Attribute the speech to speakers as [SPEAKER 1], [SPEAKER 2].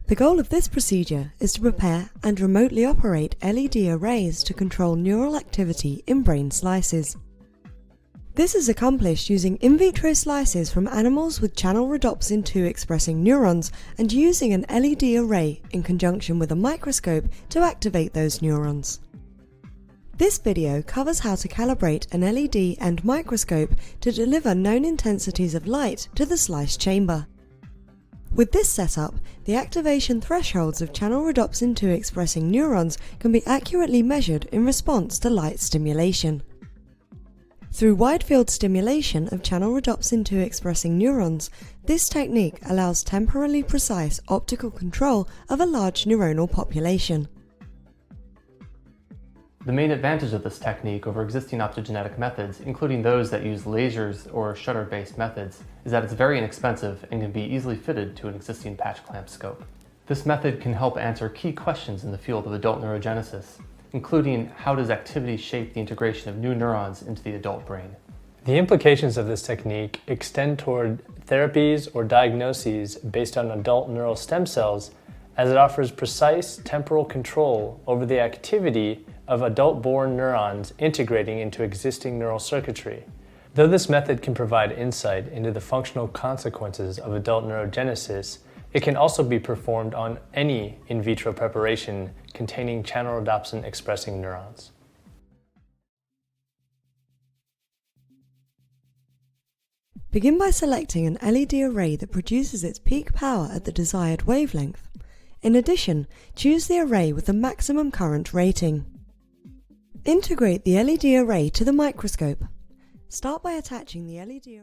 [SPEAKER 1] The goal of this procedure is to prepare and remotely operate LED arrays to control neural activity in brain slices. This is accomplished using in vitro slices from animals with channel rhodopsin 2 expressing neurons and using an LED array in conjunction with a microscope to activate those neurons. This video covers how to calibrate an LED and microscope to deliver known intensities of light to the slice chamber. With this setup, the activation thresholds of channel rhodopsin 2 expressing neurons can be accurately measured in response to light stimulation. Through wide-field stimulation of channel rhodopsin 2 expressing neurons, this technique allows temporally precise optical control of a large neuronal population.
[SPEAKER 2] The main advantage of this technique over existing optogenetic methods, including those that use lasers or shutter-based methods, is that it's very inexpensive and can be easily fitted to an existing patch clamp scope. This method can help answer key questions in the field of adult neurogenesis, including how does activity shape the integration of new neurons into the adult brain.
[SPEAKER 3] The implications of this technique extend toward therapies or diagnoses based on adult neural stem cells, as it offers precise temporal control over the activity of adult-born neurons integrating into existing neural circuitry. Though this method can provide insight into the functional consequences of adult neurogenesis, it can also be performed on any in vitro preparation containing channel rhodopsin expressing neurons.
[SPEAKER 1] Begin by selecting an LED array that produces its peak power at the desired wavelength. In addition, choose the array with the maximum current rating. Integrate the LED array to the microscope. Start by attaching the LED array